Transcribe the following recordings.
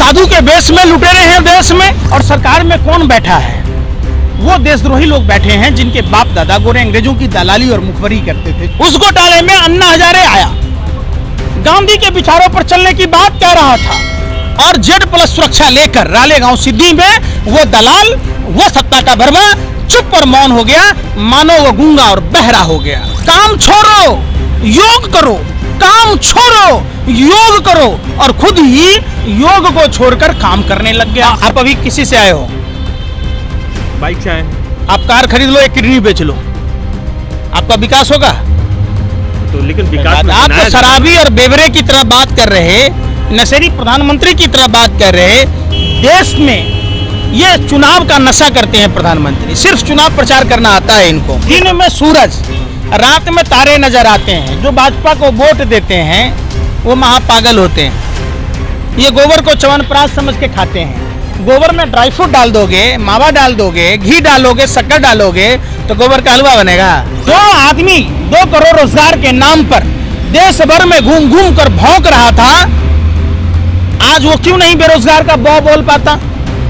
साधु के बेस में लुटेरे हैं देश में। और सरकार में कौन बैठा है? वो देशद्रोही लोग बैठे हैं जिनके बाप दादा गोरे अंग्रेजों की दलाली और मुखबरी करते थे। उस घोटाले में अन्ना हजारे आया, गांधी के विचारों पर चलने की बात कह रहा था और Z+ सुरक्षा लेकर रालेगांव सिद्धि में वो दलाल, वो सत्ता का भरवा चुप और मौन हो गया, मानो वो गूंगा और बहरा हो गया। काम छोड़ो, योग करो, काम छोड़ो, योग करो, और खुद ही योग को छोड़कर काम करने लग गया। आप अभी किसी से आए हो? बाइक से आए। आप कार खरीद लो, एक किडनी बेच लो, आपका विकास होगा? तो लेकिन विकास में आप तो शराबी और बेवरे की तरह बात कर रहे, नशेड़ी प्रधानमंत्री की तरह बात कर रहे। देश में ये चुनाव का नशा करते हैं प्रधानमंत्री, सिर्फ चुनाव प्रचार करना आता है इनको। दिन में सूरज, रात में तारे नजर आते हैं। जो भाजपा को वोट देते हैं वो महापागल होते हैं। ये गोबर को च्यवनप्राश समझ के खाते हैं। गोबर में ड्राई फ्रूट डाल दोगे, मावा डाल दोगे, घी डालोगे, शक्कर डालोगे तो गोबर का हलवा बनेगा। जो आदमी 2 करोड़ रोजगार के नाम पर देश भर में घूम घूम कर भौंक रहा था, आज वो क्यों नहीं बेरोजगार का बौ बोल पाता?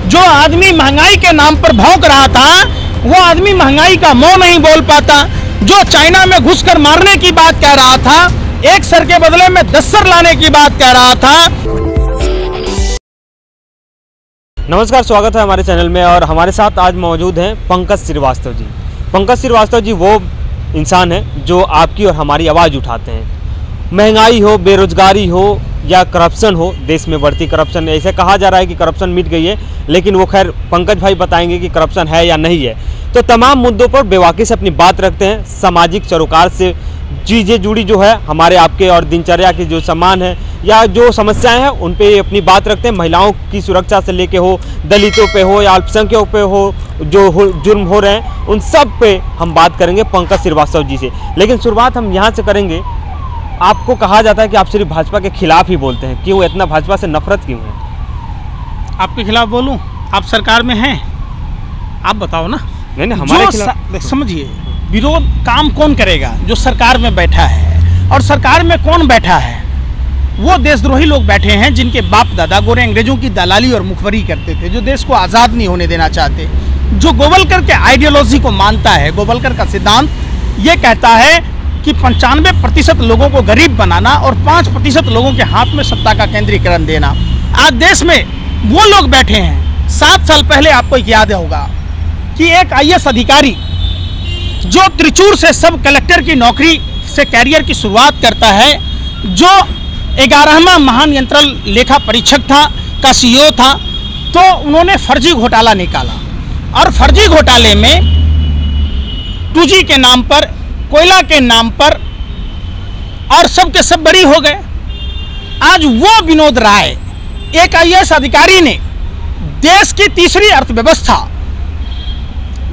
जो आदमी महंगाई के नाम पर भौंक रहा था, वो आदमी महंगाई का मौ नहीं बोल पाता। जो चाइना में घुसकर मारने की बात कह रहा था, 1 सर के बदले में 10 सर लाने की बात कह रहा था। नमस्कार, स्वागत है हमारे चैनल में। और हमारे साथ आज मौजूद हैं पंकज श्रीवास्तव जी। पंकज श्रीवास्तव जी वो इंसान हैं जो आपकी और हमारी आवाज़ उठाते हैं। महंगाई हो, बेरोजगारी हो या करप्शन हो, देश में बढ़ती करप्शन, ऐसे कहा जा रहा है कि करप्शन मिट गई है, लेकिन वो खैर पंकज भाई बताएंगे कि करप्शन है या नहीं है। तो तमाम मुद्दों पर बेवाकी से अपनी बात रखते हैं, सामाजिक सरोकार से चीज़ें जुड़ी जो है हमारे आपके और दिनचर्या के जो सामान है या जो समस्याएं हैं उन पे अपनी बात रखते हैं। महिलाओं की सुरक्षा से लेके हो, दलितों पे हो या अल्पसंख्यकों पे हो, जो जुर्म हो रहे हैं उन सब पे हम बात करेंगे पंकज श्रीवास्तव जी से। लेकिन शुरुआत हम यहाँ से करेंगे। आपको कहा जाता है कि आप सिर्फ भाजपा के खिलाफ ही बोलते हैं, क्यों इतना भाजपा से नफरत क्यों है? आपके खिलाफ बोलूं? आप सरकार में हैं, आप बताओ ना। नहीं, हमारे खिलाफ समझिए, विरोध काम कौन करेगा? जो सरकार में बैठा है। और सरकार में कौन बैठा है? वो देशद्रोही लोग बैठे हैं जिनके बाप दादा गोरे अंग्रेजों की दलाली और मुखबरी करते थे, जो देश को आज़ाद नहीं होने देना चाहते, जो गोवलकर के आइडियोलॉजी को मानता है। गोवलकर का सिद्धांत ये कहता है कि 95% लोगों को गरीब बनाना और 5% लोगों के हाथ में सत्ता का केंद्रीकरण देना। आज देश में वो लोग बैठे हैं। 7 साल पहले आपको याद होगा कि एक IAS अधिकारी जो त्रिचूर से सब कलेक्टर की नौकरी से कैरियर की शुरुआत करता है, जो 11वां महानियंत्रण लेखा परीक्षक था, का CEO था, तो उन्होंने फर्जी घोटाला निकाला। और फर्जी घोटाले में 2G के नाम पर, कोयला के नाम पर, और सब के सब बरी हो गए। आज वो विनोद राय, एक IAS अधिकारी ने देश की तीसरी अर्थव्यवस्था,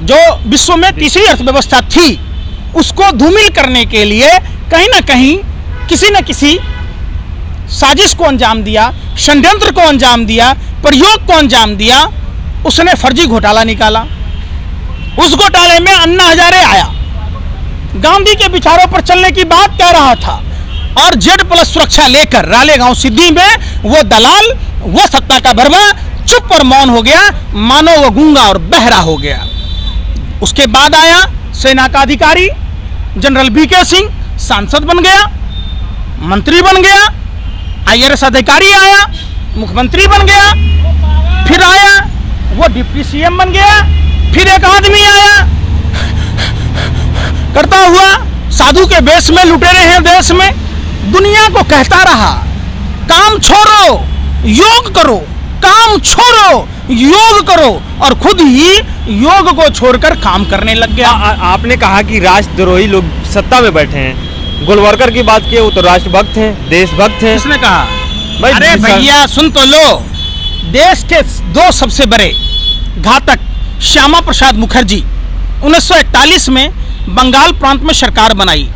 जो विश्व में तीसरी अर्थव्यवस्था थी, उसको धूमिल करने के लिए कहीं ना कहीं किसी न किसी साजिश को अंजाम दिया, षड्यंत्र को अंजाम दिया, प्रयोग को अंजाम दिया। उसने फर्जी घोटाला निकाला। उस घोटाले में अन्ना हजारे आया, गांधी के विचारों पर चलने की बात कह रहा था और Z+ सुरक्षा लेकर रालेगांव सिद्धि में वो दलाल, वो सत्ता का भरवा चुप और मौन हो गया, मानो वो गूंगा और बहरा हो गया। उसके बाद आया सेना का अधिकारी जनरल VK सिंह, सांसद बन गया, मंत्री बन गया। IRS अधिकारी आया, मुख्यमंत्री बन गया। फिर आया वो डिप्टी CM बन गया। फिर एक आदमी आया करता हुआ साधु के बेस में लुटेरे हैं देश में, दुनिया को कहता रहा काम छोड़ो, योग करो, काम छोड़ो, योग करो, और खुद ही योग को छोड़कर काम करने लग गया। आपने कहा कि राष्ट्रद्रोही लोग सत्ता में बैठे हैं। गोलवलकर की बात की, वो तो राष्ट्रभक्त हैं, देशभक्त हैं। किसने कहा? अरे भैया सुन तो लो, देश के 2 सबसे बड़े घातक श्यामा प्रसाद मुखर्जी 1941 में बंगाल प्रांत में सरकार बनाई,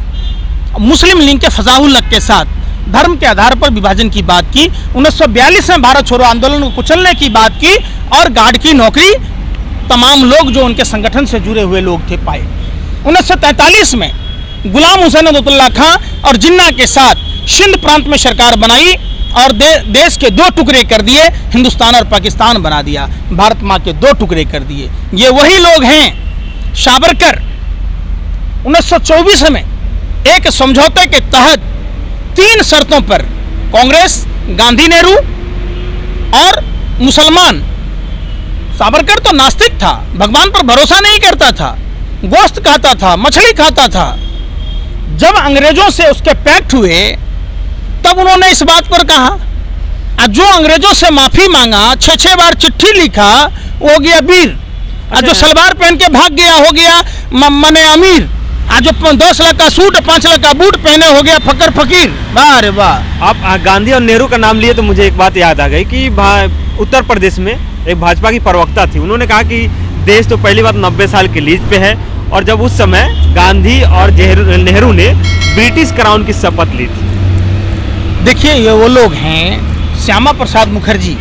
मुस्लिम लीग के फजाहुल हक के साथ धर्म के आधार पर विभाजन की बात की। 1942 में भारत छोड़ो आंदोलन को कुचलने की बात की और गार्ड की नौकरी तमाम लोग जो उनके संगठन से जुड़े हुए लोग थे पाए। 1943 में गुलाम हुसैन अब्दुल्ला खां और जिन्ना के साथ सिंध प्रांत में सरकार बनाई और देश के दो टुकड़े कर दिए, हिंदुस्तान और पाकिस्तान बना दिया, भारत माँ के दो टुकड़े कर दिए। ये वही लोग हैं। सावरकर 1924 में एक समझौते के तहत 3 शर्तों पर कांग्रेस, गांधी, नेहरू और मुसलमान। सावरकर तो नास्तिक था, भगवान पर भरोसा नहीं करता था, गोश्त खाता था, मछली खाता था। जब अंग्रेजों से उसके पैक्ट हुए तब उन्होंने इस बात पर कहा, जो अंग्रेजों से माफी मांगा, 6 बार चिट्ठी लिखा, वो हो गया वीर। जो सलवार पहन के भाग गया हो गया मने अमीर। जो 10 लाख का सूट 5 लाख का बूट पहने हो गया फकर फकीर। वाह रे वाह। आप गांधी और नेहरू का नाम लिए तो मुझे एक बात याद आ गई कि उत्तर प्रदेश में एक भाजपा की प्रवक्ता थी, उन्होंने कहा कि देश तो पहली बात 90 साल के लीज पे है, और जब उस समय गांधी और नेहरू ने ब्रिटिश क्राउन की शपथ ली थी। देखिए, ये वो लोग हैं, श्यामा प्रसाद मुखर्जी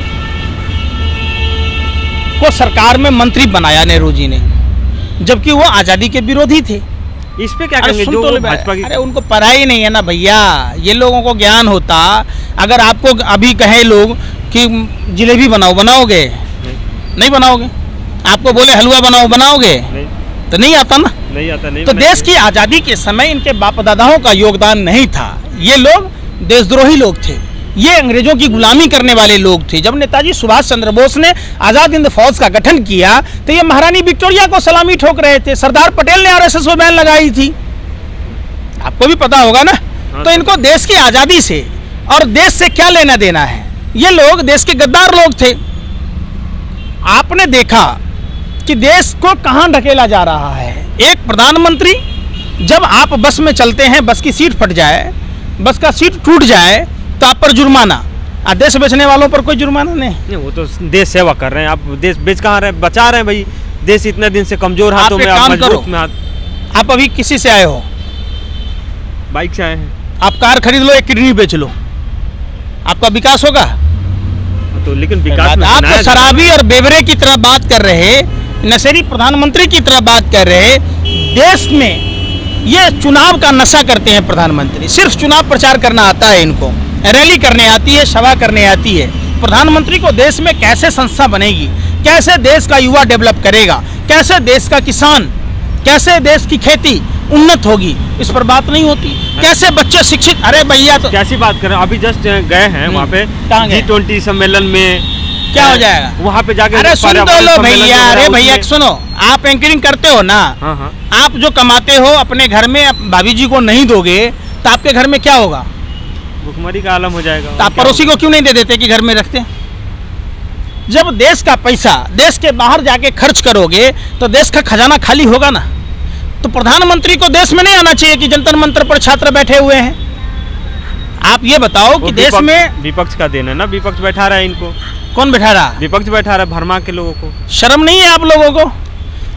को सरकार में मंत्री बनाया नेहरू जी ने, जबकि वो आज़ादी के विरोधी थे। इस पे क्या कहेंगे जो भाजपा की? अरे उनको पढ़ा ही नहीं है ना भैया, ये लोगों को ज्ञान होता। अगर आपको अभी कहे लोग कि जलेबी बनाओ, बनाओगे? नहीं बनाओगे। आपको बोले हलवा बनाओ, बनाओगे? तो नहीं आता ना, नहीं आता। नहीं तो देश की आज़ादी के समय इनके बाप दादाओं का योगदान नहीं था। ये लोग देशद्रोही लोग थे, ये अंग्रेजों की गुलामी करने वाले लोग थे। जब नेताजी सुभाष चंद्र बोस ने आज़ाद हिंद फौज का गठन किया तो ये महारानी विक्टोरिया को सलामी ठोक रहे थे। सरदार पटेल ने आरएसएस में बैन लगाई थी, आपको भी पता होगा ना। तो इनको देश की आज़ादी से और देश से क्या लेना देना है? ये लोग देश के गद्दार लोग थे। आपने देखा कि देश को कहां ढकेला जा रहा है। एक प्रधानमंत्री, जब आप बस में चलते हैं, बस की सीट फट जाए, बस का सीट टूट जाए तो आप पर जुर्माना, देश बेचने वालों पर कोई जुर्माना नहीं। वो तो देश सेवा कर रहे हैं। आप देश बेच कहाँ रहे हैं? बचा रहे हैं भाई। देश इतने दिन से कमजोर हाथों में, आप मजबूत में हाथ। आप अभी किसी से आए हो? बाइक से आए हैं। आप कार खरीद लो, एक किडनी बेच लो, आपका विकास होगा? तो लेकिन विकास में आप तो शराबी और बेवरे की तरह बात कर रहे, नशेड़ी प्रधानमंत्री की तरह बात कर रहे। देश में ये चुनाव का नशा करते हैं प्रधानमंत्री, सिर्फ चुनाव प्रचार करना आता है इनको, रैली करने आती है, सभा करने आती है। प्रधानमंत्री को देश में कैसे संस्था बनेगी, कैसे देश का युवा डेवलप करेगा, कैसे देश का किसान, कैसे देश की खेती उन्नत होगी, इस पर बात नहीं होती। कैसे बच्चे शिक्षित, अरे भैया तो कैसी बात कर रहे हैं? अभी जस्ट गए हैं वहाँ पे G20 सम्मेलन में, क्या हो जाएगा वहाँ पे जाके? अरे सुन तो लो भैया, अरे भैया सुनो, आप एंकरिंग करते हो ना, हाँ। आप जो कमाते हो अपने घर में भाभी जी को नहीं दोगे तो आपके घर में क्या होगा? भुखमरी का आलम हो जाएगा। तो आप पड़ोसी को क्यों नहीं दे देते कि घर में रखते? जब देश का पैसा देश के बाहर जाके खर्च करोगे तो देश का खजाना खाली होगा ना। तो प्रधानमंत्री को देश में नहीं आना चाहिए कि जंतर मंतर पर छात्र बैठे हुए हैं। आप ये बताओ कि देश में विपक्ष का देना है ना, विपक्ष बैठा रहा है इनको। कौन बैठा रहा? विपक्ष बैठा रहा है, भरमा के लोगों को। शर्म नहीं है आप लोगों को?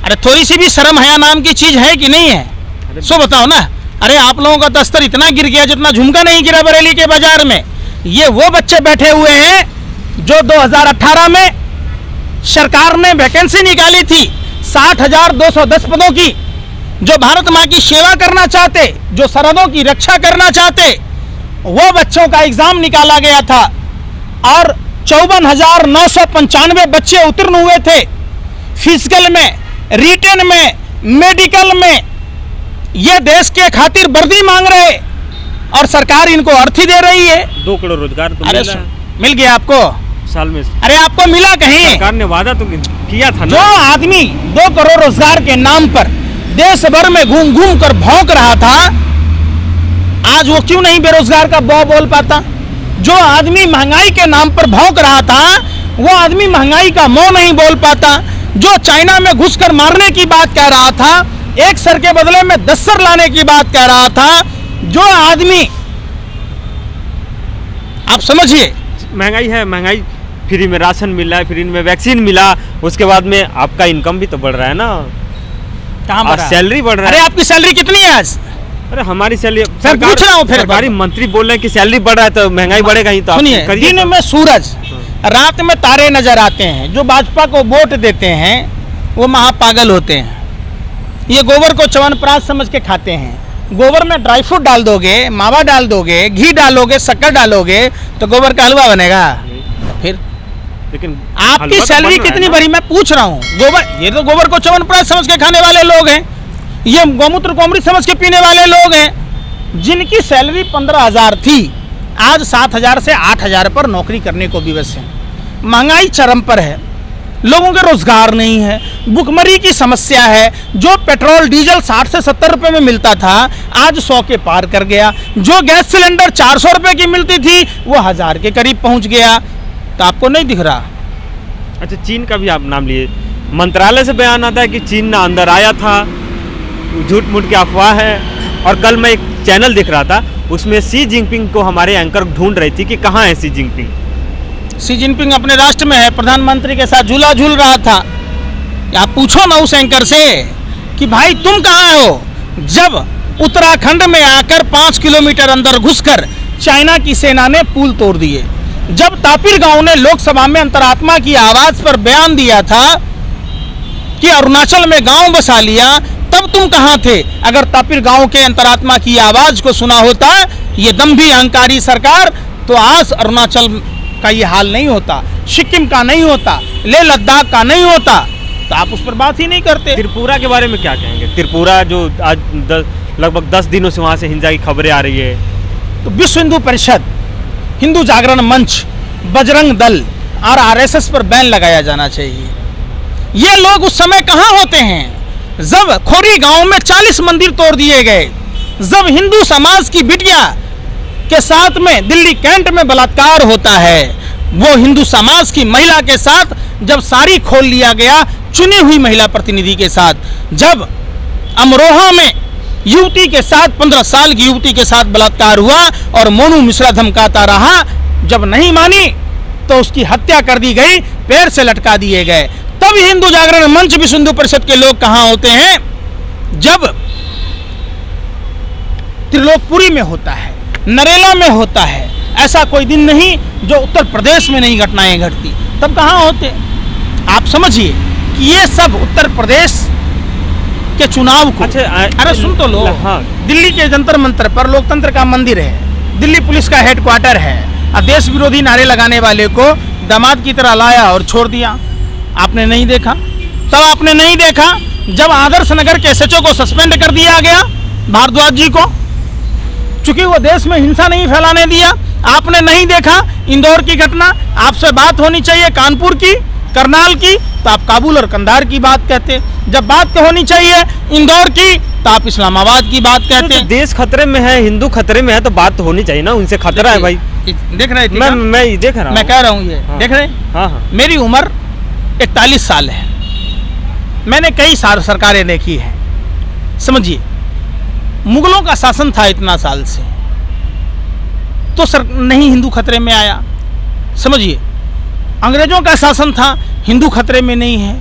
अरे थोड़ी सी भी शर्म हया नाम की चीज है कि नहीं है? सो बताओ ना। अरे आप लोगों का तो स्तर इतना गिर गया जितना झुमका नहीं गिरा बरेली के बाजार में। ये वो बच्चे बैठे हुए हैं जो 2018 में सरकार ने वैकेंसी निकाली थी 60,210 पदों की, जो भारत माँ की सेवा करना चाहते, जो सरहदों की रक्षा करना चाहते, वो बच्चों का एग्जाम निकाला गया था और 54,995 बच्चे उत्तीर्ण हुए थे। फिजिकल में, रिटन में, मेडिकल में ये देश के खातिर वर्दी मांग रहे और सरकार इनको अर्थी दे रही है। 2 करोड़ रोजगार तो मिल गया आपको साल में? अरे आपको मिला कहीं? सरकार ने वादा तो किया था ना। जो आदमी 2 करोड़ रोजगार के नाम पर देश भर में घूम घूम कर भौंक रहा था, आज वो क्यों नहीं बेरोजगार का बौ बोल पाता? जो आदमी महंगाई के नाम पर भौंक रहा था वो आदमी महंगाई का मौ नहीं बोल पाता। जो चाइना में घुसकर मारने की बात कह रहा था, 1 सर के बदले में 10 सर लाने की बात कह रहा था, जो आदमी, आप समझिए, महंगाई है, महंगाई, फ्री में राशन मिल रहा है, फ्री में वैक्सीन मिला, उसके बाद में आपका इनकम भी तो बढ़ रहा है ना। कहाँ बढ़ रहा है? सैलरी बढ़ रहा है। अरे आपकी सैलरी कितनी है आज? अरे हमारी सैलरी, सर पूछ रहा हूँ, फिर सरकारी मंत्री बोल रहे हैं कि सैलरी बढ़ रहा है तो महंगाई बढ़ेगा ही। तो सुनिए, दिन में सूरज, रात में तारे नजर आते हैं। जो भाजपा को वोट देते हैं वो महापागल होते हैं। ये गोबर को च्यवनप्राश समझ के खाते हैं। गोबर में ड्राई फ्रूट डाल दोगे, मावा डाल दोगे, घी डालोगे, शक्कर डालोगे तो गोबर का हलवा बनेगा। फिर लेकिन आपकी सैलरी कितनी भरी, मैं पूछ रहा हूँ। गोबर, ये तो गोबर को च्यवनप्राश समझ के खाने वाले लोग हैं, ये गौमूत्र कोमरी समझ के पीने वाले लोग हैं, जिनकी सैलरी 15,000 थी, आज 7,000 से 8,000 पर नौकरी करने को विवश है। महंगाई चरम पर है, लोगों के रोजगार नहीं है, भुखमरी की समस्या है। जो पेट्रोल डीजल 60 से 70 रुपए में मिलता था आज 100 के पार कर गया। जो गैस सिलेंडर 400 रुपए की मिलती थी वो 1000 के करीब पहुंच गया। तो आपको नहीं दिख रहा? अच्छा, चीन का भी आप नाम लिए, मंत्रालय से बयान आता है कि चीन ना अंदर आया था, झूठ मूठ की अफवाह है। और कल मैं एक चैनल देख रहा था, उसमें शी जिनपिंग को हमारे एंकर ढूंढ रही थी कि कहाँ है शी जिनपिंग। शी जिनपिंग अपने राष्ट्र में है, प्रधानमंत्री के साथ झूला झूल रहा था। आप पूछो ना उस एंकर से कि भाई तुम कहाँ हो, जब उत्तराखंड में आकर 5 किलोमीटर अंदर घुसकर चाइना की सेना ने पुल तोड़ दिए, जब तापिर गांव ने लोकसभा में अंतरात्मा की आवाज पर बयान दिया था कि अरुणाचल में गांव बसा लिया, तब तुम कहाँ थे? अगर तापिर गांव के अंतरात्मा की आवाज को सुना होता ये दम्भी अहंकारी सरकार, तो आज अरुणाचल का ये हाल नहीं होता, सिक्किम का नहीं होता, लेह लद्दाख का नहीं होता। तो आप उस पर बात ही नहीं करते। त्रिपुरा के बारे में क्या कहेंगे? त्रिपुरा जो आज लगभग 10 दिनों से वहाँ से हिंसा की खबरें आ रही है। तो विश्व हिंदू परिषद, हिंदू जागरण मंच, बजरंग दल और आरएसएस पर बैन लगाया जाना चाहिए। ये लोग उस समय कहाँ होते हैं जब खोरी गांव में 40 मंदिर तोड़ दिए गए, जब हिंदू समाज की बिटिया के साथ में दिल्ली कैंट में बलात्कार होता है, वो हिंदू समाज की महिला के साथ जब साड़ी खोल लिया गया चुनी हुई महिला प्रतिनिधि के साथ, जब अमरोहा में युवती के साथ 15 साल की युवती के साथ बलात्कार हुआ और मोनू मिश्रा धमकाता रहा, जब नहीं मानी तो उसकी हत्या कर दी गई, पैर से लटका दिए गए। तब हिंदू जागरण मंच, विश्व हिंदू परिषद के लोग कहां होते हैं जब त्रिलोकपुरी में होता है, नरेला में होता है। ऐसा कोई दिन नहीं जो उत्तर प्रदेश में नहीं घटनाएं घटती, तब कहां होते? आप समझिए कि ये सब उत्तर प्रदेश के चुनाव को, अरे सुन तो लो, हाँ। दिल्ली के जंतर मंतर पर लोकतंत्र का मंदिर है, दिल्ली पुलिस का हेडक्वार्टर है, और देश विरोधी नारे लगाने वाले को दामाद की तरह लाया और छोड़ दिया। आपने नहीं देखा? तब आपने नहीं देखा जब आदर्श नगर के एसएचओ को सस्पेंड कर दिया गया, भारद्वाज जी को, चूंकि वो देश में हिंसा नहीं फैलाने दिया। आपने नहीं देखा इंदौर की घटना? आपसे बात होनी चाहिए कानपुर की, करनाल की, तो आप काबुल और कंधार की बात कहते। जब बात होनी चाहिए इंदौर की तो आप इस्लामाबाद की बात कहते हैं। देश खतरे में है, हिंदू खतरे में है, तो बात तो होनी चाहिए ना, उनसे खतरा है भाई। देख रहे थे? मैं देख रहा हूँ, मैं कह रहा हूँ ये, हाँ। देख रहे? हाँ। मेरी उम्र 41 साल है, मैंने कई साल सरकारें देखी हैं। समझिए, मुगलों का शासन था इतना साल से, तो नहीं हिंदू खतरे में आया। समझिए, अंग्रेजों का शासन था, हिंदू खतरे में नहीं है।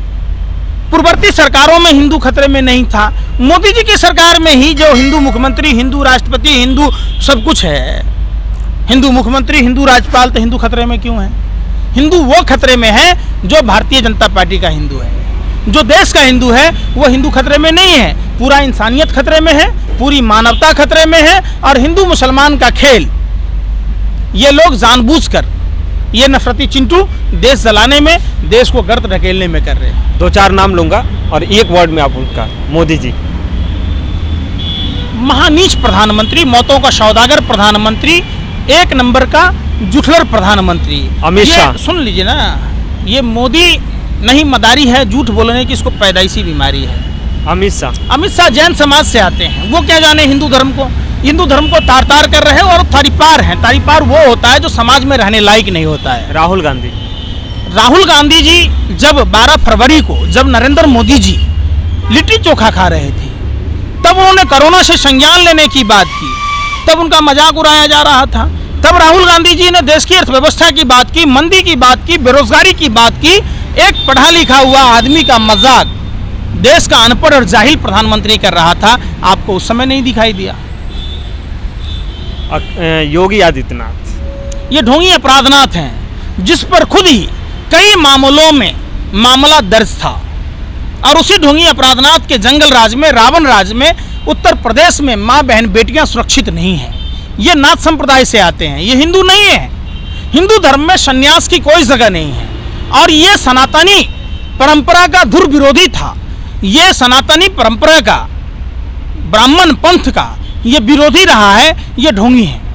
पूर्ववर्ती सरकारों में हिंदू खतरे में नहीं था। मोदी जी की सरकार में ही जो हिंदू मुख्यमंत्री, हिंदू राष्ट्रपति, हिंदू सब कुछ है, हिंदू मुख्यमंत्री, हिंदू राज्यपाल, तो हिंदू खतरे में क्यों है? हिंदू वो खतरे में है जो भारतीय जनता पार्टी का हिंदू है, जो देश का हिंदू है, वो हिंदू खतरे में नहीं है। पूरा इंसानियत खतरे में है, पूरी मानवता खतरे में है। और हिंदू मुसलमान का खेल ये लोग जानबूझकर, ये नफरती चिंटू देश जलाने में, देश को गर्त ढकेलने में कर रहे हैं। 2-4 नाम लूंगा और एक वर्ड में आप उनका। मोदी जी महानीच प्रधानमंत्री, मौतों का सौदागर प्रधानमंत्री, एक नंबर का जुठलर प्रधानमंत्री। अमित शाह, सुन लीजिए ना, ये मोदी नहीं मदारी है, झूठ बोलने की इसको पैदाइशी बीमारी है। अमित शाह जैन समाज से आते हैं, वो क्या जाने हिंदू धर्म को तार तार कर रहे हैं और तारीपार हैं। तारीपार वो होता है जो समाज में रहने लायक नहीं होता है। राहुल गांधी जी जब 12 फरवरी को, जब नरेंद्र मोदी जी लिट्टी चोखा खा रहे थे, तब उन्होंने कोरोना से संज्ञान लेने की बात की, तब उनका मजाक उड़ाया जा रहा था। तब राहुल गांधी जी ने देश की अर्थव्यवस्था की बात की, मंदी की बात की, बेरोजगारी की बात की। एक पढ़ा लिखा हुआ आदमी का मजाक देश का अनपढ़ और जाहिल प्रधानमंत्री कर रहा था। आपको उस समय नहीं दिखाई दिया? योगी आदित्यनाथ ये ढोंगी अपराधनाथ हैं, जिस पर खुद ही कई मामलों में मामला दर्ज था। और उसी ढोंगी अपराधनाथ के जंगल राज में, रावण राज में, उत्तर प्रदेश में माँ बहन बेटियां सुरक्षित नहीं हैं। ये नाथ संप्रदाय से आते हैं, ये हिंदू नहीं है। हिंदू धर्म में संन्यास की कोई जगह नहीं है और ये सनातनी परंपरा का दुर्विरोधी था। ये सनातनी परंपरा का, ब्राह्मण पंथ का ये विरोधी रहा है, ये ढोंगी है।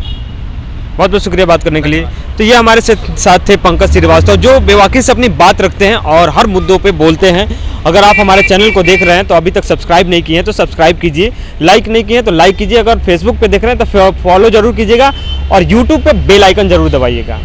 बहुत बहुत शुक्रिया बात करने के लिए। तो ये हमारे साथ थे पंकज श्रीवास्तव, जो बेवाकी से अपनी बात रखते हैं और हर मुद्दों पे बोलते हैं। अगर आप हमारे चैनल को देख रहे हैं तो अभी तक सब्सक्राइब नहीं किए हैं तो सब्सक्राइब कीजिए, लाइक नहीं किए हैं तो लाइक कीजिए, अगर फेसबुक पे देख रहे हैं तो फॉलो जरूर कीजिएगा और यूट्यूब पे बेल आइकन जरूर दबाइएगा।